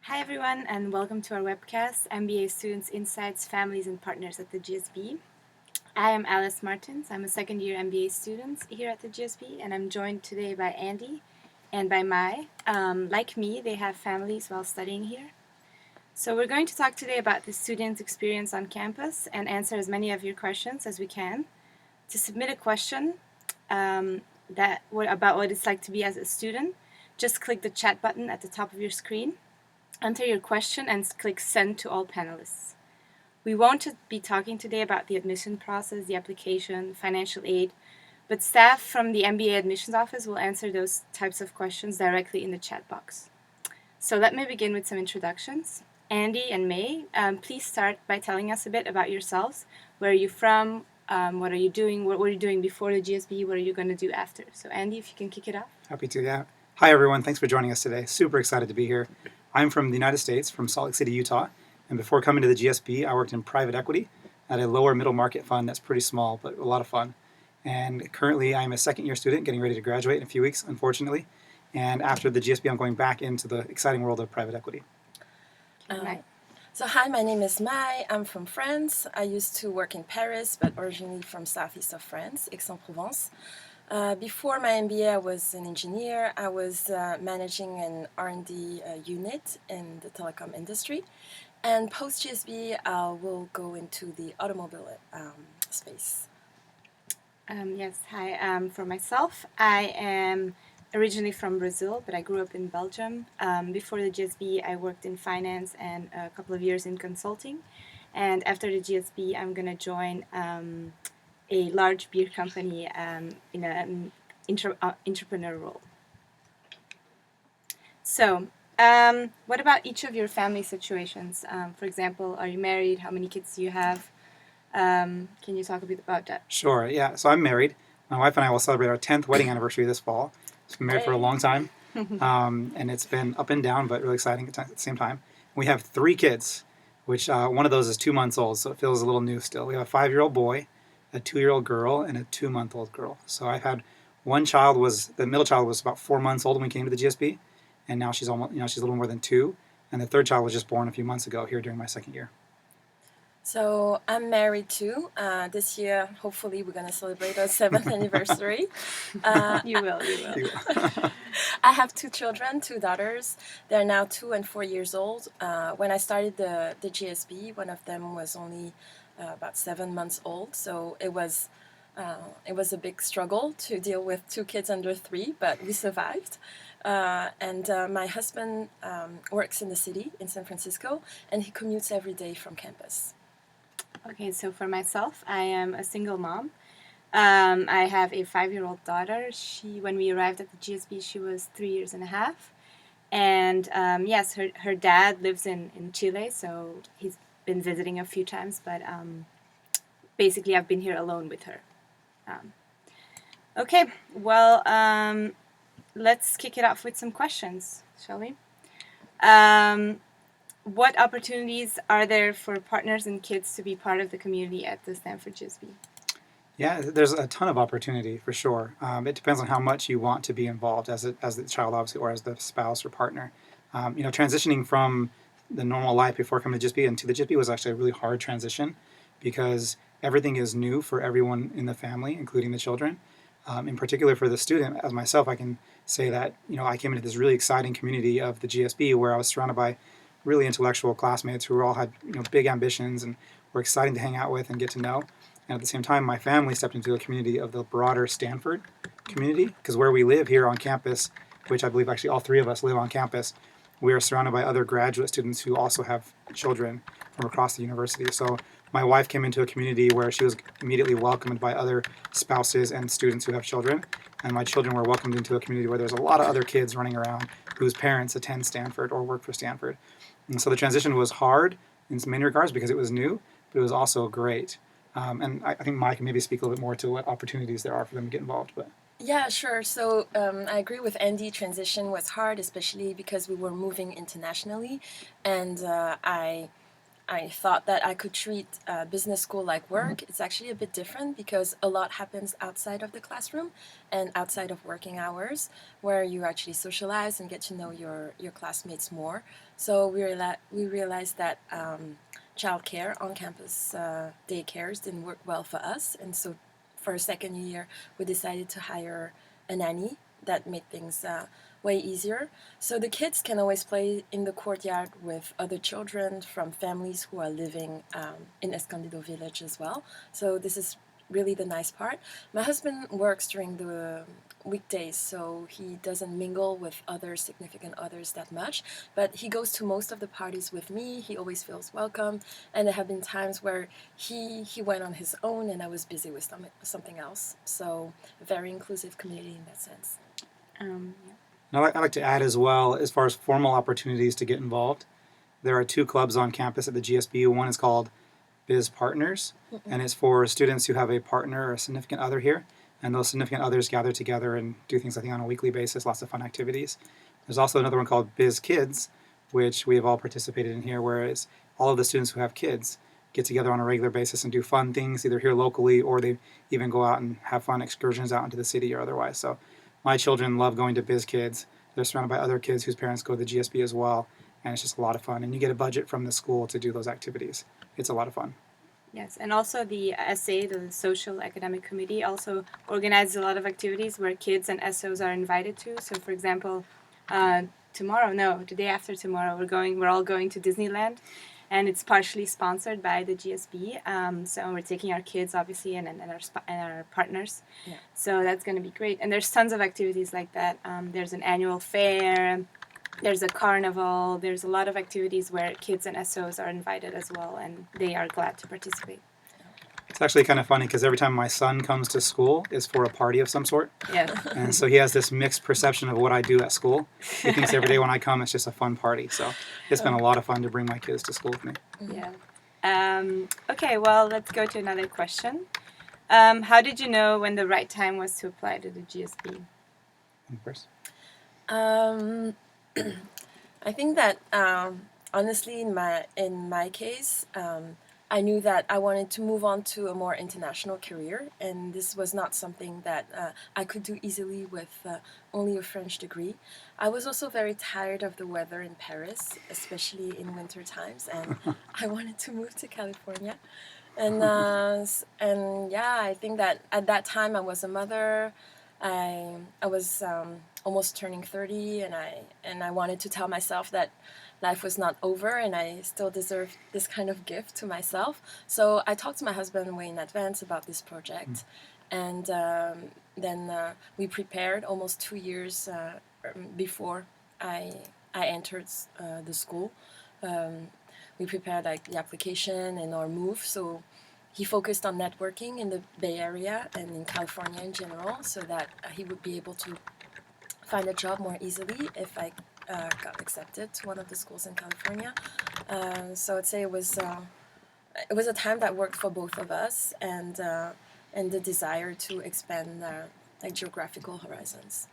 Hi everyone and welcome to our webcast, MBA Students, Insights, Families and Partners at the GSB. I am Alice Martins. I'm a second year MBA student here at the GSB and I'm joined today by Andy and by Mai. Like me, they have families while studying here. So we're going to talk today about the student experience on campus and answer as many of your questions as we can. To submit a question about what it's like to be as a student, just click the chat button at the top of your screen. Enter your question and click Send to all panelists. We won't be talking today about the admission process, the application, financial aid, but staff from the MBA admissions office will answer those types of questions directly in the chat box. So let me begin with some introductions. Andy and May, please start by telling us a bit about yourselves. Where are you from? What are you doing? What were you doing before the GSB? What are you going to do after? So Andy, if you can kick it off. Happy to, yeah. Hi, everyone. Thanks for joining us today. Super excited to be here. I'm from the United States, from Salt Lake City, Utah. And before coming to the GSB, I worked in private equity at a lower middle market fund that's pretty small, but a lot of fun. And currently, I'm a second year student getting ready to graduate in a few weeks, unfortunately. And after the GSB, I'm going back into the exciting world of private equity. So hi, my name is Mai. I'm from France. I used to work in Paris, but originally from southeast of France, Aix-en-Provence. Before my MBA, I was an engineer. I was managing an R&D unit in the telecom industry. And post-GSB, I will go into the automobile space. Yes, hi. For myself, I am originally from Brazil, but I grew up in Belgium. Before the GSB, I worked in finance and a couple of years in consulting. And after the GSB, I'm going to join a large beer company in an entrepreneur role. So, what about each of your family situations? For example, are you married? How many kids do you have? Can you talk a bit about that? Sure, yeah. So I'm married. My wife and I will celebrate our 10th wedding anniversary this fall. We've been married for a long time, and it's been up and down, but really exciting at the same time. We have 3 kids, which one of those is 2 months old, so it feels a little new still. We have a 5-year-old boy, a 2-year-old girl, and a 2-month-old girl. So I've had one child the middle child was about 4 months old when we came to the GSB, and now she's almost, she's a little more than 2, and the third child was just born a few months ago here during my second year. So I'm married too. This year, hopefully, we're going to celebrate our 7th anniversary. You will. I have 2 children, 2 daughters. They're now 2 and 4 years old. When I started the GSB, one of them was only about 7 months old. So it was a big struggle to deal with 2 kids under 3, but we survived. And my husband works in the city, in San Francisco, and he commutes every day from campus. Okay, so for myself, I am a single mom. I have a 5-year-old daughter. When we arrived at the GSB, she was 3 years and a half. And yes, her dad lives in Chile, so he's been visiting a few times, but basically I've been here alone with her. Okay, well, let's kick it off with some questions, shall we? What opportunities are there for partners and kids to be part of the community at the Stanford GSB? Yeah, there's a ton of opportunity for sure. It depends on how much you want to be involved as the child, obviously, or as the spouse or partner. Transitioning from the normal life before coming to GSB into the GSB was actually a really hard transition because everything is new for everyone in the family, including the children. In particular for the student, as myself, I can say that I came into this really exciting community of the GSB where I was surrounded by really intellectual classmates who all had big ambitions and were exciting to hang out with and get to know. And at the same time, my family stepped into a community of the broader Stanford community, because where we live here on campus, which I believe actually all 3 of us live on campus, we are surrounded by other graduate students who also have children from across the university. So my wife came into a community where she was immediately welcomed by other spouses and students who have children, and my children were welcomed into a community where there's a lot of other kids running around whose parents attend Stanford or work for Stanford. And so the transition was hard in many regards because it was new, but it was also great. And I think Mike can maybe speak a little bit more to what opportunities there are for them to get involved. But yeah, sure. So I agree with Andy. Transition was hard, especially because we were moving internationally, and I I thought that I could treat business school like work. It's actually a bit different because a lot happens outside of the classroom and outside of working hours, where you actually socialize and get to know your classmates more. So we realized that childcare on campus daycares didn't work well for us, and so for a second year we decided to hire a nanny. That made things way easier. So the kids can always play in the courtyard with other children from families who are living in Escondido village as well. So this is really the nice part. My husband works during the weekdays, so he doesn't mingle with other significant others that much, but he goes to most of the parties with me. He always feels welcome, and there have been times where he went on his own and I was busy with something else. So a very inclusive community in that sense. Yeah. And I'd like to add as well, as far as formal opportunities to get involved, there are two clubs on campus at the GSB. One is called Biz Partners, and it's for students who have a partner or a significant other here. And those significant others gather together and do things, I think, on a weekly basis, lots of fun activities. There's also another one called Biz Kids, which we have all participated in here, whereas all of the students who have kids get together on a regular basis and do fun things, either here locally or they even go out and have fun excursions out into the city or otherwise. So my children love going to Biz Kids. They're surrounded by other kids whose parents go to the GSB as well, and it's just a lot of fun. And you get a budget from the school to do those activities. It's a lot of fun. Yes, and also the SA, the Social Academic Committee, also organizes a lot of activities where kids and SOs are invited to. So, for example, the day after tomorrow, we're all going to Disneyland, and it's partially sponsored by the GSB. So we're taking our kids, obviously, and our partners. Yeah. So that's going to be great. And there's tons of activities like that. There's an annual fair. There's a carnival. There's a lot of activities where kids and SOs are invited as well, and they are glad to participate. It's actually kind of funny because every time my son comes to school is for a party of some sort. Yeah. And so he has this mixed perception of what I do at school. He thinks every day when I come, it's just a fun party. So it's been a lot of fun to bring my kids to school with me. Yeah. Okay, well, let's go to another question. How did you know when the right time was to apply to the GSB? Chris? I think that honestly, in my case, I knew that I wanted to move on to a more international career, and this was not something that I could do easily with only a French degree. I was also very tired of the weather in Paris, especially in winter times, and I wanted to move to California. And yeah, I think that at that time I was a mother. I was almost turning 30, and I wanted to tell myself that life was not over and I still deserved this kind of gift to myself. So I talked to my husband way in advance about this project, and then we prepared almost 2 years before I entered the school. We prepared like the application and our move. So he focused on networking in the Bay Area and in California in general, so that he would be able to find a job more easily if I got accepted to one of the schools in California. So I'd say it was a time that worked for both of us, and the desire to expand like geographical horizons.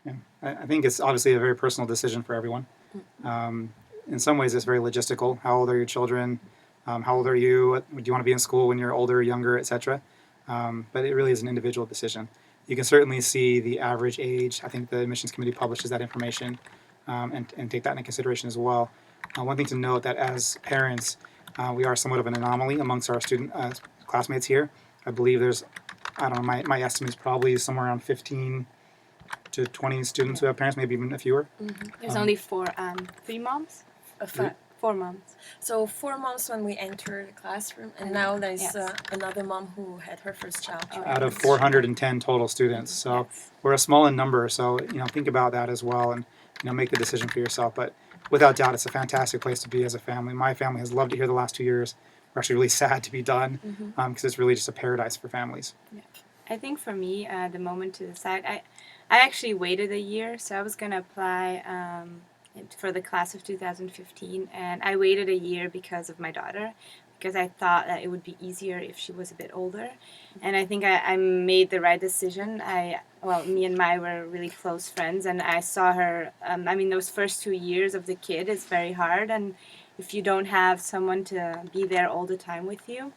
Yeah. I think it's obviously a very personal decision for everyone. In some ways, it's very logistical. How old are your children? How old are you? Do you want to be in school when you're older, younger, etc.? But it really is an individual decision. You can certainly see the average age. I think the admissions committee publishes that information and take that into consideration as well. One thing to note that as parents, we are somewhat of an anomaly amongst our student classmates here. I believe there's, I don't know, my estimate is probably somewhere around 15 to 20 students who have parents, maybe even fewer. Mm-hmm. There's only 3 moms? 4 moms. So 4 moms when we entered the classroom, and now there's another mom who had her first child. Out of 410 total students, so we're a small in number. So think about that as well, and make the decision for yourself. But without doubt, it's a fantastic place to be as a family. My family has loved it here the last 2 years. We're actually really sad to be done because it's really just a paradise for families. Yeah. I think for me, the moment to decide, I actually waited a year, so I was going to apply for the class of 2015, and I waited a year because of my daughter, because I thought that it would be easier if she was a bit older, and I think I made the right decision. Me and Mai were really close friends, and I saw her, those first 2 years of the kid is very hard, and if you don't have someone to be there all the time with you,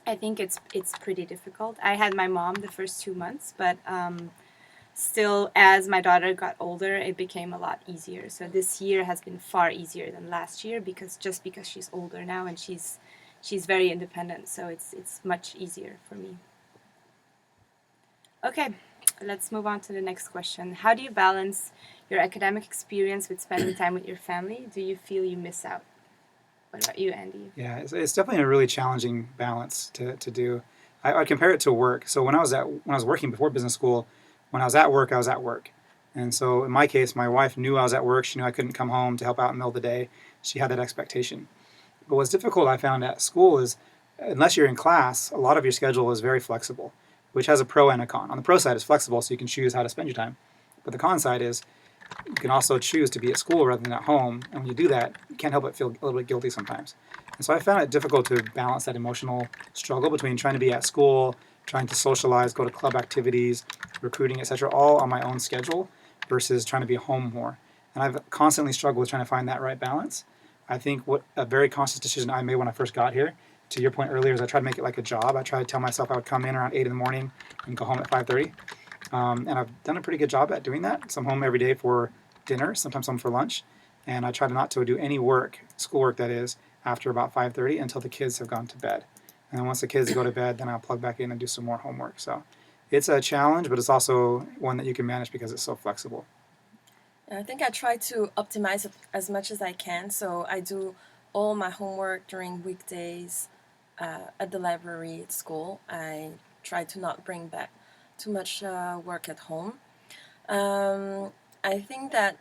I think it's pretty difficult. I had my mom the first 2 months, but still, as my daughter got older, it became a lot easier. So this year has been far easier than last year because she's older now and she's very independent. So it's much easier for me. Okay, let's move on to the next question. How do you balance your academic experience with spending time with your family? Do you feel you miss out? What about you, Andy? Yeah, it's definitely a really challenging balance to do. I compare it to work. So when I was working before business school, when I was at work, I was at work. And so in my case, my wife knew I was at work. She knew I couldn't come home to help out in the middle of the day. She had that expectation. But what's difficult I found at school is unless you're in class, a lot of your schedule is very flexible, which has a pro and a con. On the pro side, it's flexible, so you can choose how to spend your time. But the con side is you can also choose to be at school rather than at home. And when you do that, you can't help but feel a little bit guilty sometimes. And so I found it difficult to balance that emotional struggle between trying to be at school, trying to socialize, go to club activities, recruiting, etc., all on my own schedule versus trying to be home more. And I've constantly struggled with trying to find that right balance. I think what a very conscious decision I made when I first got here, to your point earlier, is I tried to make it like a job. I tried to tell myself I would come in around 8 in the morning and go home at 5:30. And I've done a pretty good job at doing that. So I'm home every day for dinner, sometimes home for lunch. And I try not to do any work, schoolwork that is, after about 5:30 until the kids have gone to bed. And then once the kids go to bed, then I'll plug back in and do some more homework. So it's a challenge, but it's also one that you can manage because it's so flexible. I think I try to optimize it as much as I can. So I do all my homework during weekdays at the library at school. I try to not bring back too much work at home. I think that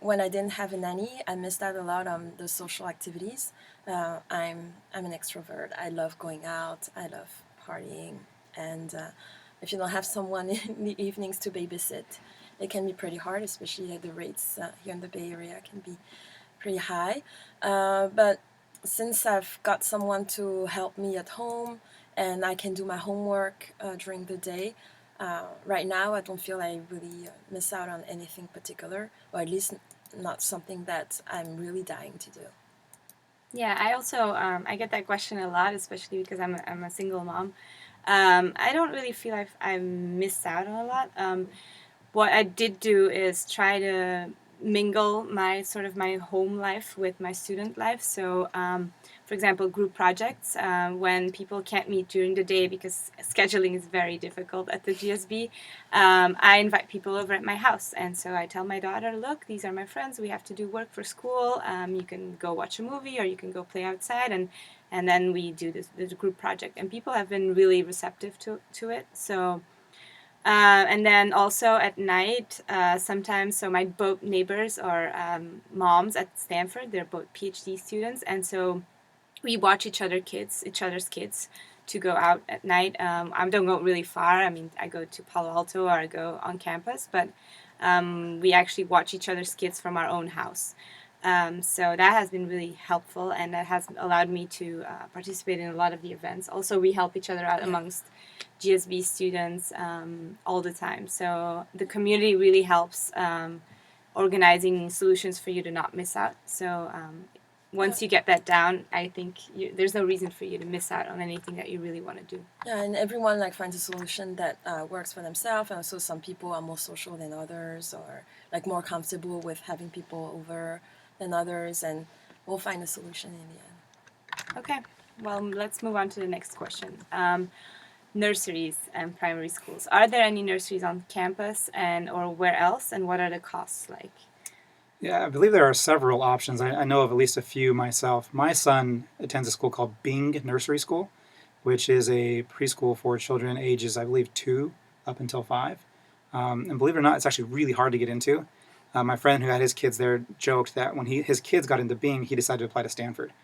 when I didn't have a nanny, I missed out a lot on the social activities. I'm an extrovert. I love going out. I love partying. And if you don't have someone in the evenings to babysit, it can be pretty hard, especially at the rates here in the Bay Area can be pretty high. But since I've got someone to help me at home and I can do my homework during the day, right now I don't feel I really miss out on anything particular, or at least not something that I'm really dying to do. Yeah, I also I get that question a lot, especially because I'm a single mom. I don't really feel like I missed out on a lot. What I did do is try to mingle my home life with my student life. So, for example, group projects, when people can't meet during the day because scheduling is very difficult at the GSB, I invite people over at my house. And so I tell my daughter, look, these are my friends. We have to do work for school. You can go watch a movie or you can go play outside. And then we do this group project. And people have been really receptive to it. So... and then also at night, sometimes, so my both neighbors are moms at Stanford. They're both PhD students, and so we watch each other's kids, to go out at night. I don't go really far. I mean, I go to Palo Alto or I go on campus, but we actually watch each other's kids from our own house. So that has been really helpful, and that has allowed me to participate in a lot of the events. Also, we help each other out amongst GSB students all the time. So the community really helps organizing solutions for you to not miss out. So once you get that down, I think there's no reason for you to miss out on anything that you really want to do. Yeah, and everyone like finds a solution that works for themselves. And also some people are more social than others, or like more comfortable with having people over than others, and we'll find a solution in the end. Okay, well, let's move on to the next question. Nurseries and primary schools. Are there any nurseries on campus or where else, and what are the costs like? Yeah, I believe there are several options. I know of at least a few myself. My son attends a school called Bing Nursery School, which is a preschool for children ages, I believe, 2 up until 5. And believe it or not, it's actually really hard to get into. My friend who had his kids there joked that when his kids got into Bing, he decided to apply to Stanford.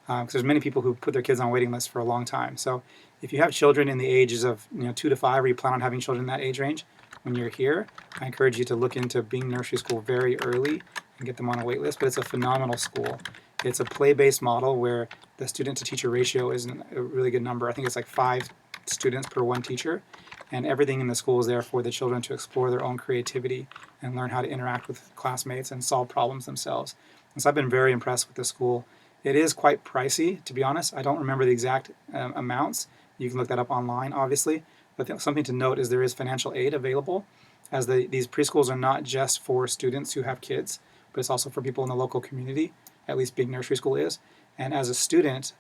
Because there's many people who put their kids on waiting lists for a long time. So if you have children in the ages of 2 to 5, or you plan on having children in that age range, when you're here, I encourage you to look into Bing Nursery School very early and get them on a wait list. But it's a phenomenal school. It's a play-based model where the student-to-teacher ratio is a really good number. I think it's like 5 students per 1 teacher. And everything in the school is there for the children to explore their own creativity and learn how to interact with classmates and solve problems themselves. And so I've been very impressed with the school. It is quite pricey, to be honest. I don't remember the exact amounts. You can look that up online, obviously. But something to note is there is financial aid available, as these preschools are not just for students who have kids, but it's also for people in the local community, at least Big Nursery School is. And as a student,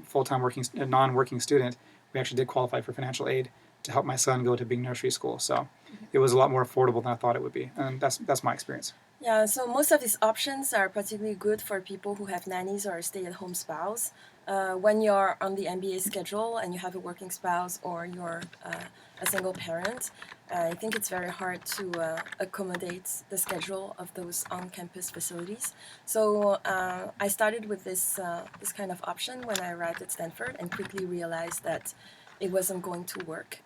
full-time non-working student, we actually did qualify for financial aid to help my son go to Big Nursery School. So it was a lot more affordable than I thought it would be. And that's my experience. Yeah, so most of these options are particularly good for people who have nannies or a stay-at-home spouse. When you're on the MBA schedule and you have a working spouse or you're a single parent, I think it's very hard to accommodate the schedule of those on-campus facilities. So I started with this kind of option when I arrived at Stanford and quickly realized that it wasn't going to work.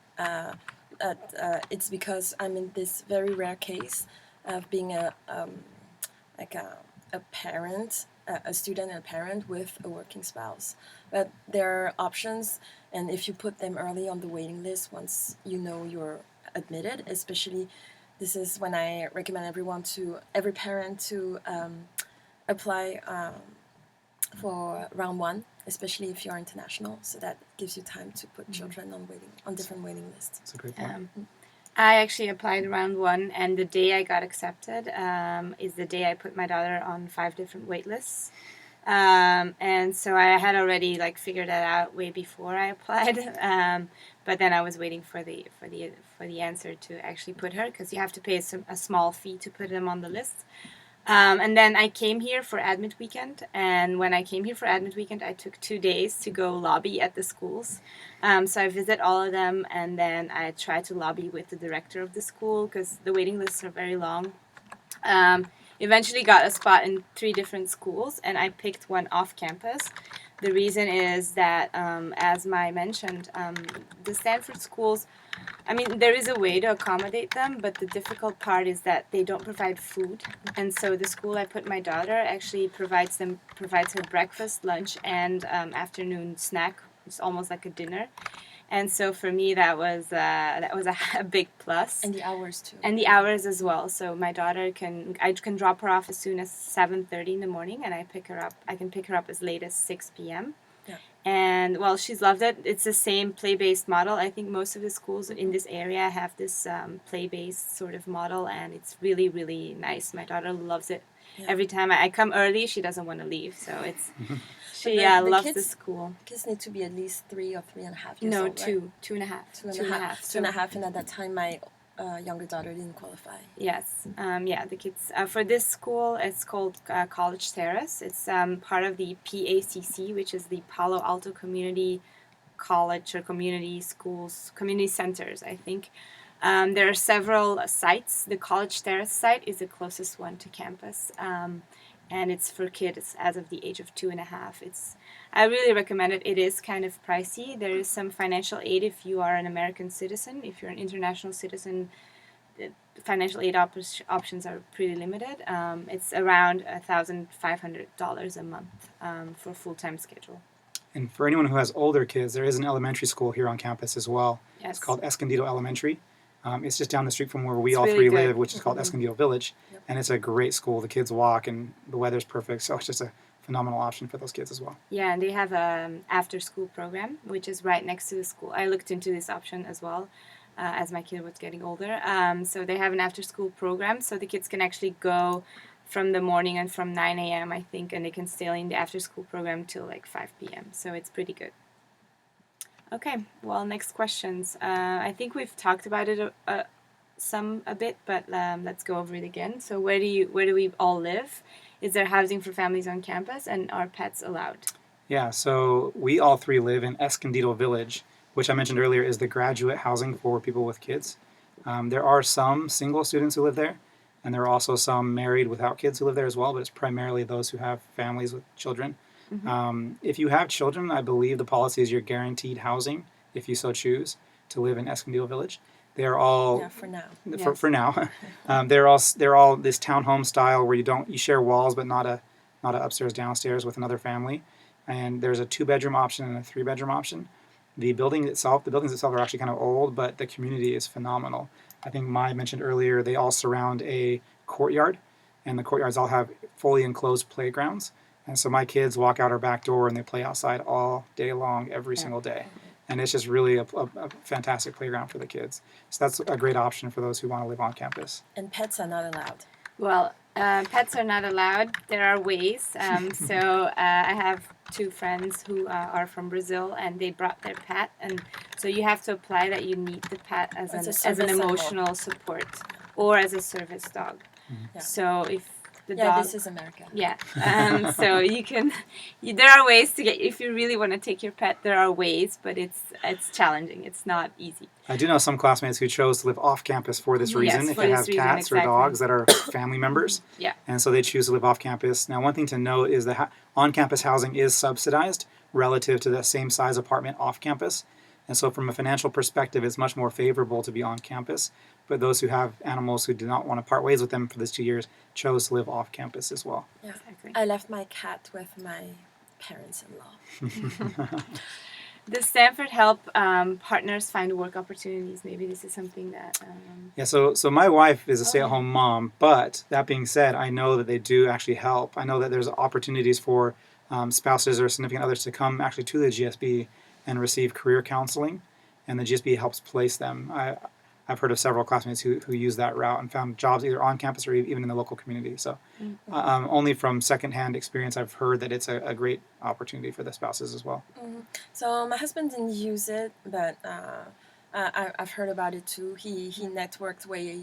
It's because I'm in this very rare case of being a parent, a student and a parent with a working spouse. But there are options, and if you put them early on the waiting list, once you know you're admitted, especially this is when I recommend every parent to apply for round one, especially if you're international, so that gives you time to put children on different waiting lists. That's a great point. I actually applied round one, and the day I got accepted is the day I put my daughter on 5 different wait lists. And so I had already figured that out way before I applied. But then I was waiting for the answer to actually put her, because you have to pay a small fee to put them on the list. And then I came here for admit weekend, and when I came here for admit weekend, I took 2 days to go lobby at the schools. So I visit all of them, and then I try to lobby with the director of the school, because the waiting lists are very long. Eventually got a spot in 3 different schools, and I picked one off campus. The reason is that, as Mai mentioned, the Stanford schools, there is a way to accommodate them, but the difficult part is that they don't provide food. And so the school I put my daughter actually provides her breakfast, lunch, and afternoon snack. It's almost like a dinner. And so for me, that was a big plus. And the hours too. And the hours as well. So my daughter I can drop her off as soon as 7:30 in the morning, and I can pick her up as late as 6 p.m. Yeah. And well, she's loved it. It's the same play-based model. I think most of the schools in this area have this play-based sort of model, and it's really, really nice. My daughter loves it. Yeah. Every time I come early, she doesn't want to leave. So it's she loves the school. Kids need to be at least 3 or 3.5 years no, old. No, 2.5. 2.5, and at that time my younger daughter didn't qualify. Yes, the kids for this school, it's called College Terrace. It's part of the PACC, which is the Palo Alto Community College or Community Schools, Community Centers, I think. There are several sites. The College Terrace site is the closest one to campus, and it's for kids as of the age of 2.5. I really recommend it. It is kind of pricey. There is some financial aid if you are an American citizen. If you're an international citizen, the financial aid options are pretty limited. It's around $1,500 a month for a full-time schedule. And for anyone who has older kids, there is an elementary school here on campus as well. Yes. It's called Escondido Elementary. It's just down the street from where we it's all really three good. live, which is called Escondido Village. Yep. And it's a great school. The kids walk, and the weather's perfect. So it's just a phenomenal option for those kids as well. Yeah, and they have an after-school program, which is right next to the school. I looked into this option as well as my kid was getting older. So they have an after-school program, so the kids can actually go from the morning and from 9 a.m., I think, and they can stay in the after-school program till 5 p.m. So it's pretty good. Okay, well, next questions. I think we've talked about it a bit, but let's go over it again. So where do we all live? Is there housing for families on campus, and are pets allowed? Yeah, so we all three live in Escondido Village, which I mentioned earlier is the graduate housing for people with kids. There are some single students who live there, and there are also some married without kids who live there as well, but it's primarily those who have families with children. Mm-hmm. If you have children, I believe the policy is you're guaranteed housing, if you so choose, to live in Escondido Village. They're all for now. For now. They're all this townhome style where you share walls, but not a upstairs downstairs with another family. And there's a 2-bedroom option and a 3-bedroom option. The buildings itself are actually kind of old, but the community is phenomenal. I think Mai mentioned earlier they all surround a courtyard, and the courtyards all have fully enclosed playgrounds. And so my kids walk out our back door and they play outside all day long, every single day. And it's just really a fantastic playground for the kids. So that's a great option for those who want to live on campus. And pets are not allowed. Well, pets are not allowed. There are ways. I have two friends who are from Brazil, and they brought their pet, and so you have to apply that you need the pet as an emotional support or as a service dog. Mm-hmm. So if the dog, this is America. Yeah. So there are ways to get, if you really want to take your pet, there are ways, but it's challenging. It's not easy. I do know some classmates who chose to live off campus for this reason. Yes, if they have cats or dogs that are family members. Yeah. And so they choose to live off campus. Now, one thing to note is that on-campus housing is subsidized relative to the same size apartment off campus. And so from a financial perspective, it's much more favorable to be on campus. But those who have animals who do not want to part ways with them for this 2 years chose to live off campus as well. Yeah, exactly. I left my cat with my parents-in-law. Does Stanford help partners find work opportunities? Maybe this is something that... Yeah, so my wife is a stay-at-home mom, but that being said, I know that they do actually help. I know that there's opportunities for spouses or significant others to come actually to the GSB and receive career counseling, and the GSB helps place them. I've heard of several classmates who use that route and found jobs either on campus or even in the local community. So only from secondhand experience, I've heard that it's a great opportunity for the spouses as well. Mm-hmm. So my husband didn't use it, but I've heard about it too. He networked way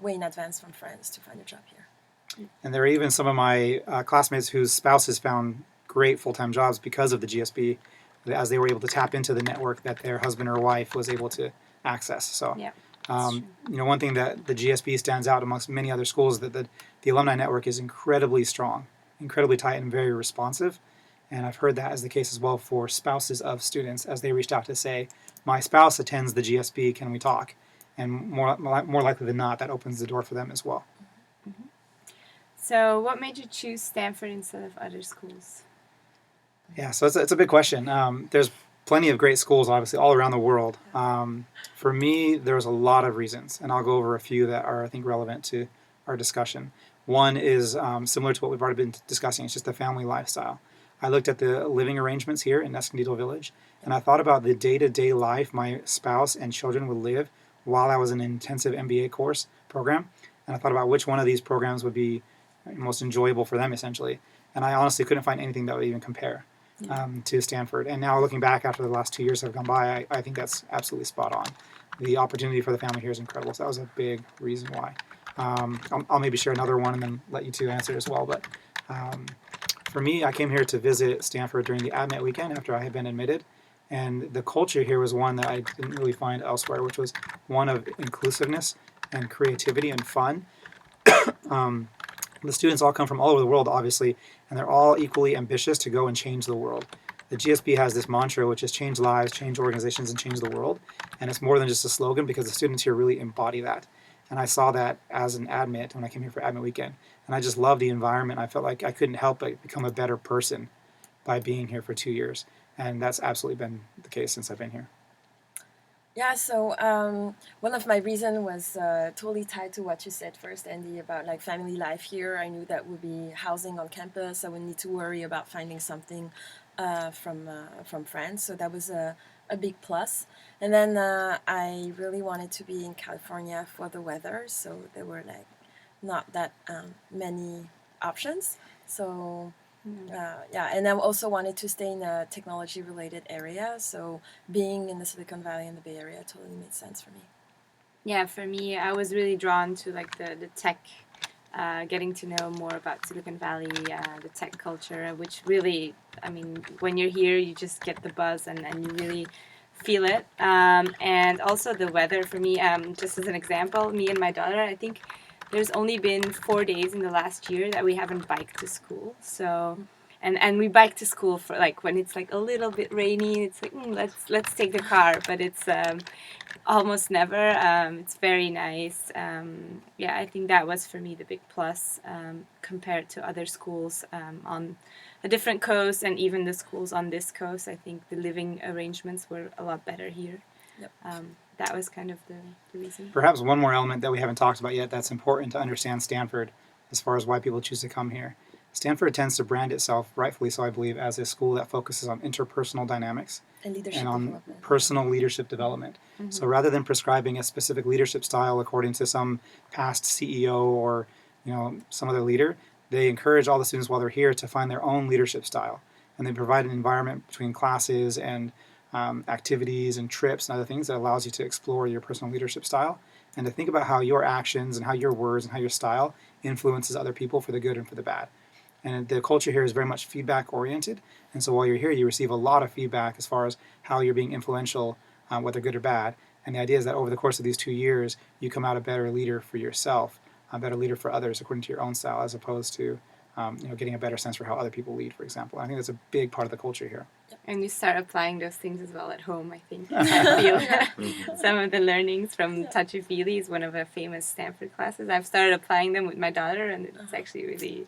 in advance from friends to find a job here. And there are even some of my classmates whose spouses found great full-time jobs because of the GSB, as they were able to tap into the network that their husband or wife was able to access. So. Yeah. One thing that the GSB stands out amongst many other schools is that the alumni network is incredibly strong, incredibly tight, and very responsive. And I've heard that as the case as well for spouses of students as they reached out to say, my spouse attends the GSB, can we talk? And more likely than not, that opens the door for them as well. Mm-hmm. So what made you choose Stanford instead of other schools? Yeah, so it's a big question. There's plenty of great schools, obviously, all around the world. For me, there's a lot of reasons, and I'll go over a few that are, I think, relevant to our discussion. One is similar to what we've already been discussing. It's just the family lifestyle. I looked at the living arrangements here in Escondido Village, and I thought about the day-to-day life my spouse and children would live while I was in an intensive MBA course program, and I thought about which one of these programs would be most enjoyable for them, essentially. And I honestly couldn't find anything that would even compare to Stanford. And now looking back after the last 2 years that have gone by, I think that's absolutely spot on. The opportunity for the family here is incredible. So that was a big reason why. I'll maybe share another one and then let you two answer as well. But for me, I came here to visit Stanford during the admit weekend after I had been admitted. And the culture here was one that I didn't really find elsewhere, which was one of inclusiveness and creativity and fun. The students all come from all over the world, obviously, and they're all equally ambitious to go and change the world. The GSB has this mantra, which is change lives, change organizations, and change the world. And it's more than just a slogan because the students here really embody that. And I saw that as an admit when I came here for admit weekend. And I just love the environment. I felt like I couldn't help but become a better person by being here for 2 years. And that's absolutely been the case since I've been here. Yeah, so one of my reasons was totally tied to what you said first, Andy, about like family life here. I knew that would be housing on campus. I wouldn't need to worry about finding something from friends. So that was a big plus. And then I really wanted to be in California for the weather. So there were like not that many options. So and I also wanted to stay in a technology-related area, so being in the Silicon Valley and the Bay Area totally made sense for me. Yeah, for me, I was really drawn to like the tech, getting to know more about Silicon Valley, the tech culture, which really, I mean, when you're here, you just get the buzz and you really feel it. And also the weather for me, just as an example, me and my daughter, I think there's only been 4 days in the last year that we haven't biked to school. So, and we bike to school for like when it's like a little bit rainy. It's like let's take the car, but it's almost never. It's very nice. I think that was for me the big plus compared to other schools on a different coast and even the schools on this coast. I think the living arrangements were a lot better here. Yep. That was kind of the reason. Perhaps one more element that we haven't talked about yet that's important to understand Stanford as far as why people choose to come here. Stanford tends to brand itself, rightfully so, I believe, as a school that focuses on interpersonal dynamics And leadership and on development. personal leadership development. Mm-hmm. So rather than prescribing a specific leadership style according to some past CEO or some other leader, they encourage all the students while they're here to find their own leadership style, and they provide an environment between classes and activities and trips and other things that allows you to explore your personal leadership style and to think about how your actions and how your words and how your style influences other people for the good and for the bad. And the culture here is very much feedback oriented. And so while you're here, you receive a lot of feedback as far as how you're being influential, whether good or bad. And the idea is that over the course of these 2 years, you come out a better leader for yourself, a better leader for others according to your own style, as opposed to getting a better sense for how other people lead, for example. I think that's a big part of the culture here. And you start applying those things as well at home, I think. I feel some of the learnings from Touchy-Feely is one of our famous Stanford classes. I've started applying them with my daughter, and it's actually really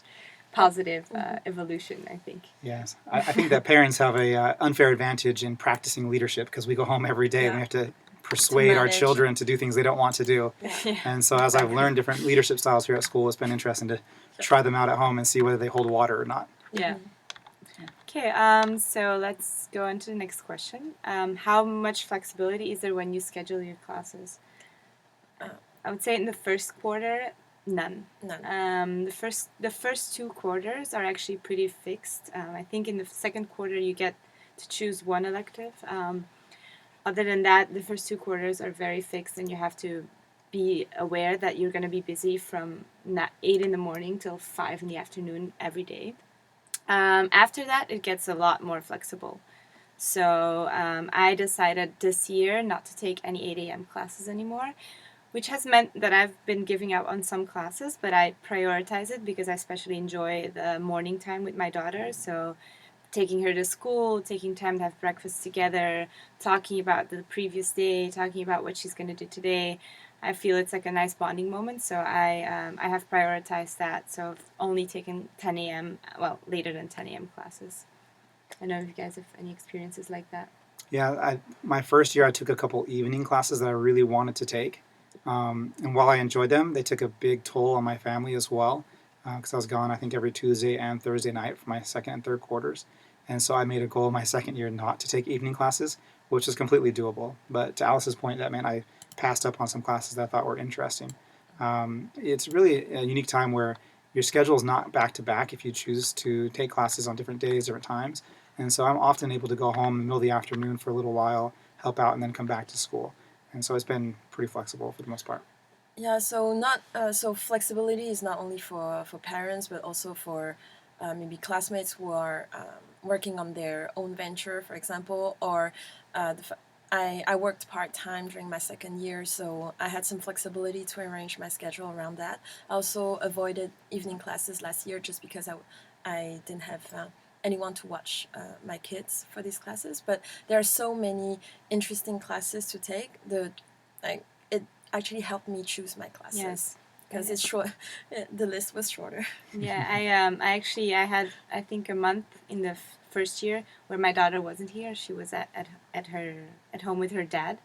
positive evolution, I think. Yes. I think that parents have a unfair advantage in practicing leadership because we go home every day and we have to persuade our children to do things they don't want to do. Yeah. And so as I've learned different leadership styles here at school, it's been interesting to try them out at home and see whether they hold water or not. Yeah. Okay, so let's go on to the next question. How much flexibility is there when you schedule your classes? I would say in the first quarter, none. The first 2 quarters are actually pretty fixed. I think in the second quarter you get to choose one elective. Other than that, the first 2 quarters are very fixed, and you have to be aware that you're going to be busy from 8 in the morning till 5 in the afternoon every day. After that, it gets a lot more flexible. So I decided this year not to take any 8 a.m. classes anymore, which has meant that I've been giving up on some classes, but I prioritize it because I especially enjoy the morning time with my daughter. So taking her to school, taking time to have breakfast together, talking about the previous day, talking about what she's going to do today. I feel it's like a nice bonding moment, so I have prioritized that. So I've only taken 10 a.m., well, later than 10 a.m. classes. I don't know if you guys have any experiences like that. Yeah, my first year I took a couple evening classes that I really wanted to take. And while I enjoyed them, they took a big toll on my family as well, because I was gone, I think, every Tuesday and Thursday night for my second and third quarters. And so I made a goal my second year not to take evening classes, which is completely doable. But to Alice's point, that meant I passed up on some classes that I thought were interesting. It's really a unique time where your schedule is not back to back if you choose to take classes on different days, different times. And so I'm often able to go home in the middle of the afternoon for a little while, help out, and then come back to school. And so it's been pretty flexible for the most part. Yeah, so flexibility is not only for parents, but also for maybe classmates who are working on their own venture, for example, or I worked part-time during my second year, so I had some flexibility to arrange my schedule around that. I also avoided evening classes last year just because I didn't have anyone to watch my kids for these classes. But there are so many interesting classes to take. It actually helped me choose my classes. Yes. Because it's short. The list was shorter. Yeah, I had, I think, a month in the first year where my daughter wasn't here. She was at home with her dad,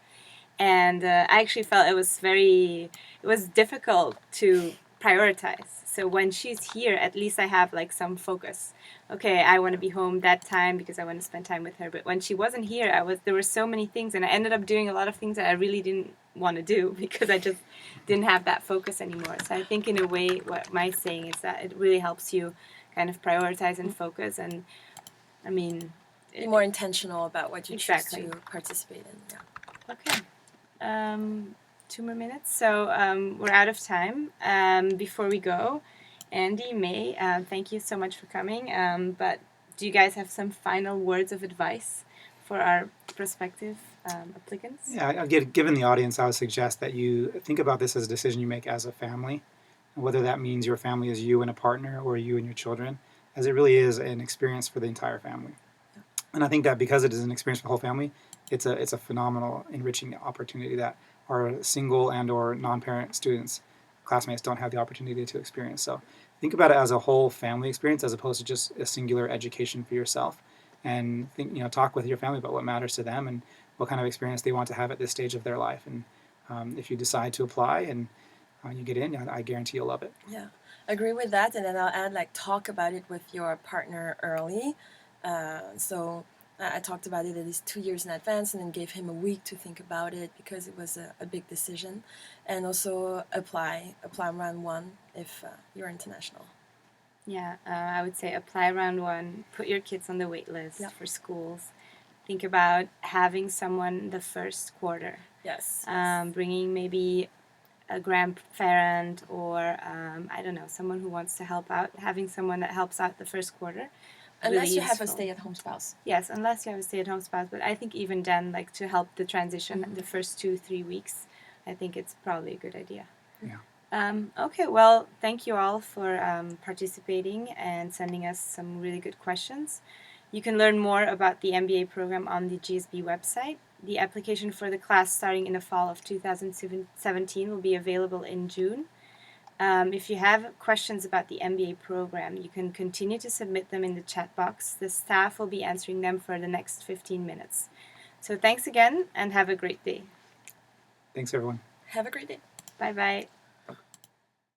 and I actually felt it was difficult to prioritize. So when she's here, at least I have like some focus. Okay, I want to be home that time because I want to spend time with her. But when she wasn't here, there were so many things, and I ended up doing a lot of things that I really didn't want to do because I just didn't have that focus anymore. So I think in a way what Mai's saying is that it really helps you kind of prioritize and focus, and I mean, be more intentional about what you choose to participate in. Yeah. Okay. 2 more minutes. So we're out of time. Before we go, Andy, Mai, thank you so much for coming. But do you guys have some final words of advice for our prospective applicants? Yeah, given the audience, I would suggest that you think about this as a decision you make as a family, whether that means your family is you and a partner or you and your children, as it really is an experience for the entire family. And I think that because it is an experience for the whole family, it's a phenomenal, enriching opportunity that our single and or non-parent students, classmates, don't have the opportunity to experience. So think about it as a whole family experience as opposed to just a singular education for yourself. And talk with your family about what matters to them and what kind of experience they want to have at this stage of their life. And if you decide to apply and you get in, I guarantee you'll love it. Yeah. agree with that, and then I'll add like talk about it with your partner early. So I talked about it at least 2 years in advance, and then gave him a week to think about it because it was a big decision, and also apply round one if you're international. Yeah, I would say apply round one, put your kids on the wait list Yeah. for schools. Think about having someone the first quarter, Yes. bringing maybe a grandparent or I don't know, someone who wants to help out, having someone that helps out the first quarter. Unless really you have a useful. stay-at-home spouse. Yes, unless you have a stay-at-home spouse. But I think even then, like to help the transition Mhm. the first 2-3 weeks, I think it's probably a good idea. Yeah. Okay, well, thank you all for participating and sending us some really good questions. You can learn more about the MBA program on the GSB website. The application for the class starting in the fall of 2017 will be available in June. If you have questions about the MBA program, you can continue to submit them in the chat box. The staff will be answering them for the next 15 minutes. So thanks again and have a great day. Thanks, everyone. Have a great day. Bye-bye.